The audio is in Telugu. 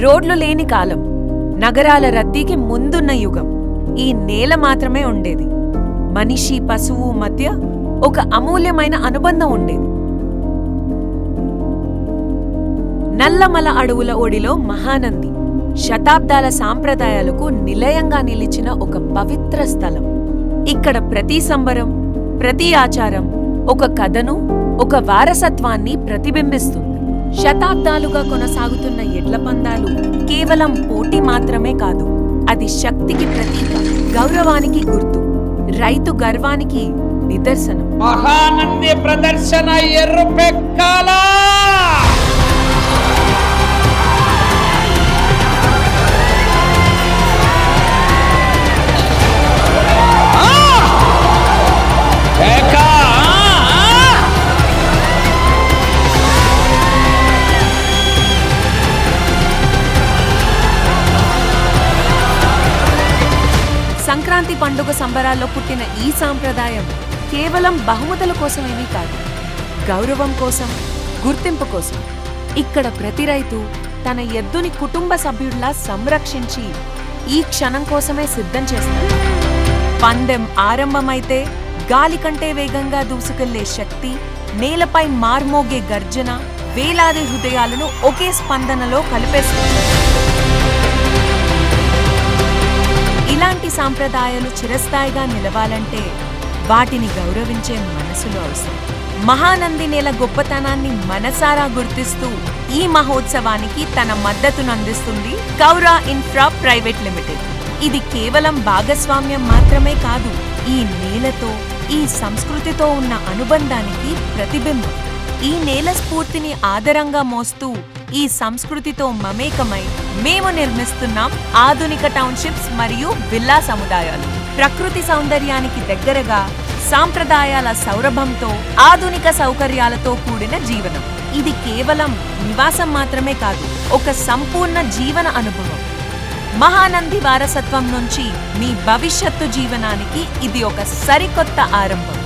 రోడ్లు లేని కాలం, నగరాల రద్దీకి ముందున్న యుగం. ఈ నేల మాత్రమే ఉండేది. మనిషి పశువు మధ్య ఒక అమూల్యమైన అనుబంధం ఉండేది. నల్లమల అడవుల ఒడిలో మహానంది శతాబ్దాల సాంప్రదాయాలకు నిలయంగా నిలిచిన ఒక పవిత్ర స్థలం. ఇక్కడ ప్రతి సంబరం, ప్రతి ఆచారం ఒక కథను, ఒక వారసత్వాన్ని ప్రతిబింబిస్తుంది. శతాబ్దాలుగా కొనసాగుతున్న ఎడ్ల పందాలు కేవలం పోటీ మాత్రమే కాదు, అది శక్తికి ప్రతీక, గౌరవానికి గుర్తు, రైతు గర్వానికి నిదర్శనం. మహానంది ప్రదర్శన ఎర్రపెక్కాలా! సంక్రాంతి పండుగ సంబరాల్లో పుట్టిన ఈ సాంప్రదాయం కేవలం బహుమతుల కోసమేమీ కాదు, గౌరవం కోసం, గుర్తింపు కోసం. ఇక్కడ ప్రతి రైతు తన ఎద్దుని కుటుంబ సభ్యుడిలా సంరక్షించి ఈ క్షణం కోసమే సిద్ధం చేస్తారు. పందెం ఆరంభమైతే గాలి కంటే వేగంగా దూసుకెళ్లే శక్తి, నేలపై మార్మోగే గర్జన వేలాది హృదయాలను ఒకే స్పందనలో కలిపేస్తుంది. ఇలాంటి సాంప్రదాయాలు చిరస్థాయిగా నిలవాలంటే వాటిని గౌరవించే మనసులు అవసరం. మహానంది నేల గొప్పతనాన్ని మనసారా గుర్తిస్తూ ఈ మహోత్సవానికి తన మద్దతును అందిస్తుంది కౌరా ఇన్ఫ్రా ప్రైవేట్ లిమిటెడ్. ఇది కేవలం భాగస్వామ్యం మాత్రమే కాదు, ఈ నేలతో, ఈ సంస్కృతితో ఉన్న అనుబంధానికి ప్రతిబింబం. ఈ నేల స్ఫూర్తిని ఆదరంగా మోస్తూ ఈ సంస్కృతితో మమేకమై మేము నిర్మిస్తున్నాం ఆధునిక టౌన్షిప్స్ మరియు విల్లా సముదాయాలు. ప్రకృతి సౌందర్యానికి దగ్గరగా, సాంప్రదాయాల సౌరభంతో, ఆధునిక సౌకర్యాలతో కూడిన జీవనం. ఇది కేవలం నివాసం మాత్రమే కాదు, ఒక సంపూర్ణ జీవన అనుభవం. మహానంది వారసత్వం నుంచి మీ భవిష్యత్తు జీవనానికి ఇది ఒక సరికొత్త ఆరంభం.